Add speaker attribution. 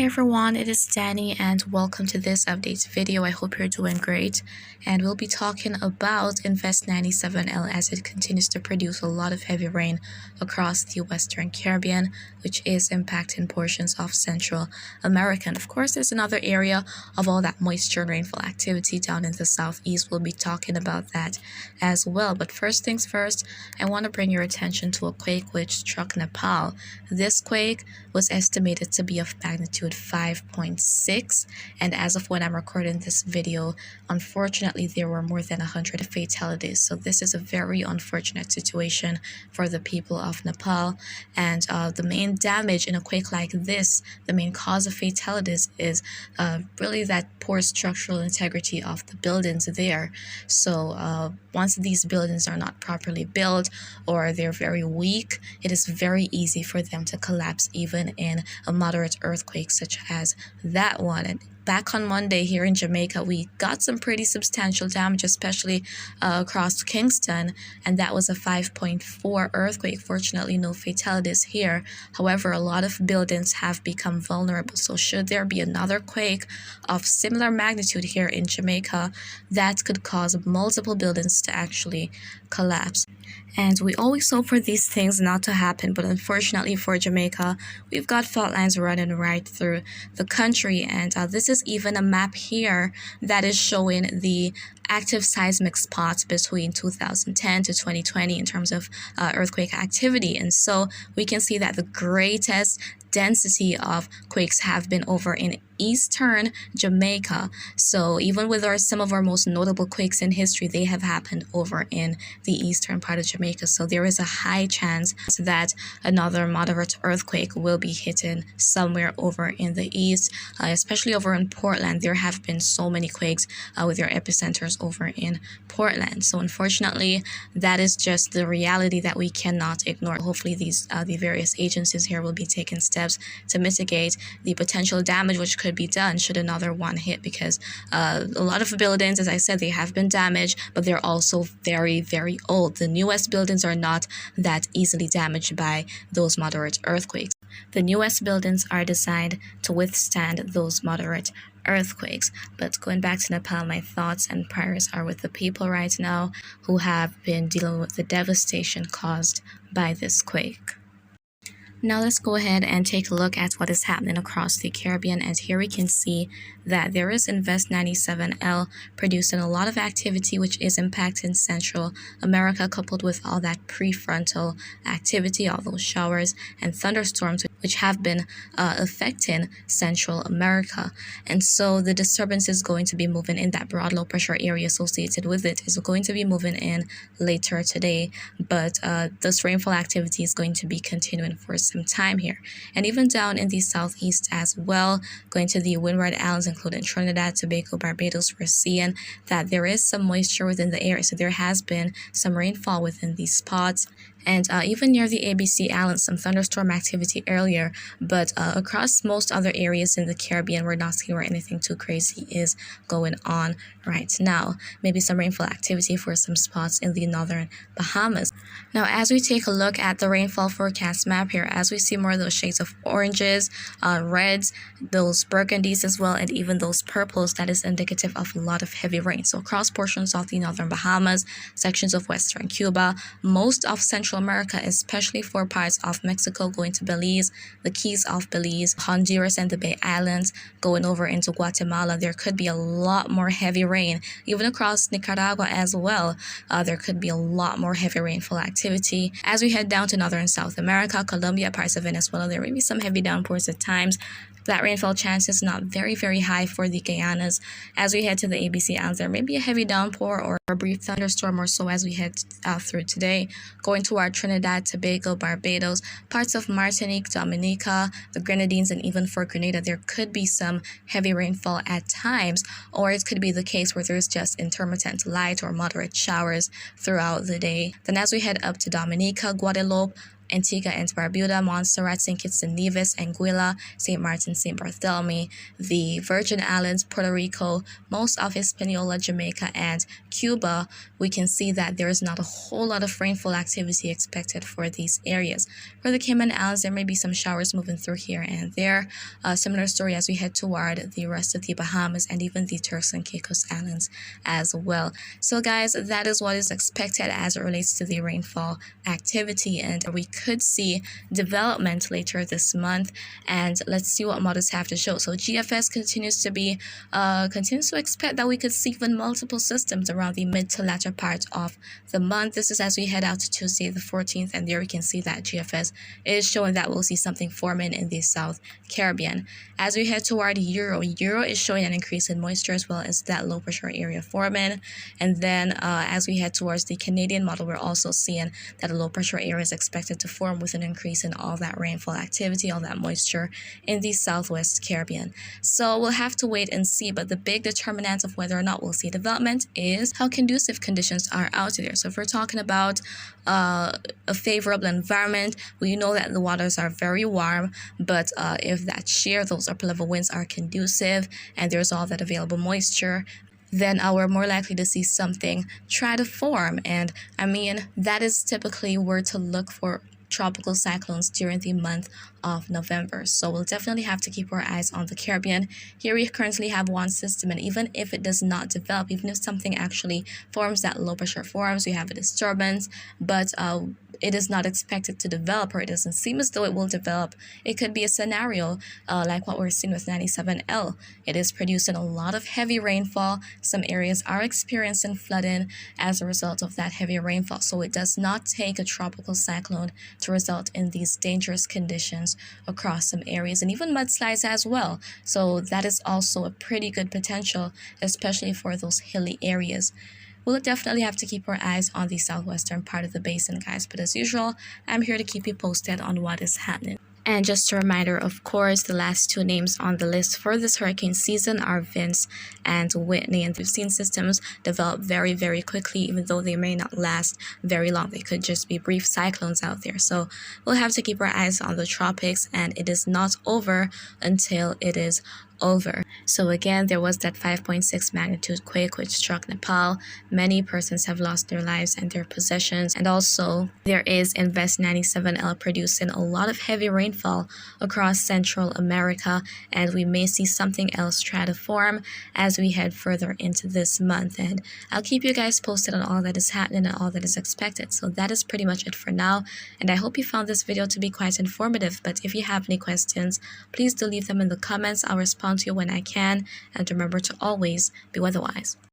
Speaker 1: everyone, it is Dani and welcome to this update video. I hope you're doing great, and we'll be talking about Invest 97L as it continues to produce a lot of heavy rain across the Western Caribbean, which is impacting portions of Central America. And of course, there's another area of all that moisture and rainfall activity down in the southeast. We'll be talking about that as well. But first things first, I want to bring your attention to a quake which struck Nepal. This quake was estimated to be of magnitude 5.6, and as of when I'm recording this video, unfortunately there were more than 100 fatalities. So this is a very unfortunate situation for the people of Nepal, and the main damage in a quake like this, the main cause of fatalities is really that poor structural integrity of the buildings there. So once these buildings are not properly built or they're very weak, it is very easy for them to collapse even in a moderate earthquake such as that one. And back on Monday here in Jamaica, we got some pretty substantial damage, especially across Kingston, and that was a 5.4 earthquake. Fortunately, no fatalities here. However, a lot of buildings have become vulnerable. So should there be another quake of similar magnitude here in Jamaica, that could cause multiple buildings to actually collapse. And we always hope for these things not to happen, but unfortunately for Jamaica, we've got fault lines running right through the country. And this is even a map here that is showing the active seismic spots between 2010 to 2020 in terms of earthquake activity. And so we can see that the greatest density of quakes have been over in eastern Jamaica. So even with some of our most notable quakes in history, they have happened over in the eastern part of Jamaica. So there is a high chance that another moderate earthquake will be hitting somewhere over in the east, especially over in Portland. There have been so many quakes with their epicenters over in Portland. So unfortunately, that is just the reality that we cannot ignore. Hopefully the various agencies here will be taking steps to mitigate the potential damage which could be done should another one hit, because a lot of buildings, as I said, they have been damaged, but they're also very, very old. The newest buildings are not that easily damaged by those moderate earthquakes. The newest buildings are designed to withstand those moderate earthquakes. But going back to Nepal, my thoughts and prayers are with the people right now who have been dealing with the devastation caused by this quake. Now let's go ahead and take a look at what is happening across the Caribbean, and here we can see that there is Invest 97L producing a lot of activity which is impacting Central America, coupled with all that prefrontal activity, all those showers and thunderstorms which have been affecting Central America. And so the disturbance is going to be moving in. That broad low pressure area associated with it is going to be moving in later today, but this rainfall activity is going to be continuing for some time here, and even down in the southeast as well, going to the Windward Islands, including Trinidad, Tobago, Barbados. We're seeing that there is some moisture within the area, so there has been some rainfall within these spots. And even near the ABC Islands, some thunderstorm activity earlier, but across most other areas in the Caribbean, we're not seeing where anything too crazy is going on right now. Maybe some rainfall activity for some spots in the northern Bahamas. Now, as we take a look at the rainfall forecast map here, as we see more of those shades of oranges, reds, those burgundies as well, and even those purples, that is indicative of a lot of heavy rain. So across portions of the northern Bahamas, sections of western Cuba, most of Central America, especially for parts of Mexico, going to Belize, the Keys of Belize, Honduras, and the Bay Islands, going over into Guatemala. There could be a lot more heavy rain, even across Nicaragua as well. There could be a lot more heavy rainfall activity. As we head down to northern South America, Colombia, parts of Venezuela, there may be some heavy downpours at times. That rainfall chance is not very, very high for the Guyanas. As we head to the ABC Islands, there may be a heavy downpour or a brief thunderstorm or so as we head through today. Going toward Trinidad, Tobago, Barbados, parts of Martinique, Dominica, the Grenadines, and even for Grenada, there could be some heavy rainfall at times, or it could be the case where there's just intermittent light or moderate showers throughout the day. Then as we head up to Dominica, Guadeloupe, Antigua and Barbuda, Montserrat, St. Kitts and Nevis, Anguilla, St. Martin, St. Bartholomew, the Virgin Islands, Puerto Rico, most of Hispaniola, Jamaica, and Cuba, we can see that there is not a whole lot of rainfall activity expected for these areas. For the Cayman Islands, there may be some showers moving through here and there. Similar story as we head toward the rest of the Bahamas and even the Turks and Caicos Islands as well. So guys, that is what is expected as it relates to the rainfall activity, and we could see development later this month. And let's see what models have to show. So GFS continues to expect that we could see even multiple systems around the mid to latter part of the month. This is as we head out to Tuesday the 14th, and there we can see that GFS is showing that we'll see something forming in the South Caribbean. As we head toward Euro is showing an increase in moisture as well as that low pressure area forming. And then as we head towards the Canadian model, we're also seeing that a low pressure area is expected to form with an increase in all that rainfall activity, all that moisture in the Southwest Caribbean. So we'll have to wait and see, but the big determinant of whether or not we'll see development is how conducive conditions are out there. So if we're talking about a favorable environment, we know that the waters are very warm, but if that shear, those upper level winds are conducive and there's all that available moisture, then we're more likely to see something try to form. And I mean, that is typically where to look for tropical cyclones during the month of November. So we'll definitely have to keep our eyes on the Caribbean. Here we currently have one system, and even if it does not develop, even if something actually forms, that low pressure forms, we have a disturbance, but it is not expected to develop, or it doesn't seem as though it will develop. It could be a scenario like what we're seeing with 97L. It is producing a lot of heavy rainfall. Some areas are experiencing flooding as a result of that heavy rainfall. So it does not take a tropical cyclone to result in these dangerous conditions across some areas, and even mudslides as well. So that is also a pretty good potential, especially for those hilly areas. We'll definitely have to keep our eyes on the southwestern part of the basin, guys. But as usual, I'm here to keep you posted on what is happening. And just a reminder, of course, the last two names on the list for this hurricane season are Vince and Whitney. And we've seen systems develop very, very quickly, even though they may not last very long. They could just be brief cyclones out there. So we'll have to keep our eyes on the tropics, and it is not over until it is over. So again, there was that 5.6 magnitude quake which struck Nepal. Many persons have lost their lives and their possessions, and also there is Invest 97L producing a lot of heavy rainfall across Central America, and we may see something else try to form as we head further into this month. And I'll keep you guys posted on all that is happening and all that is expected. So that is pretty much it for now, and I hope you found this video to be quite informative. But if you have any questions, please do leave them in the comments. I'll respond to you when I can, and remember to always be weatherwise.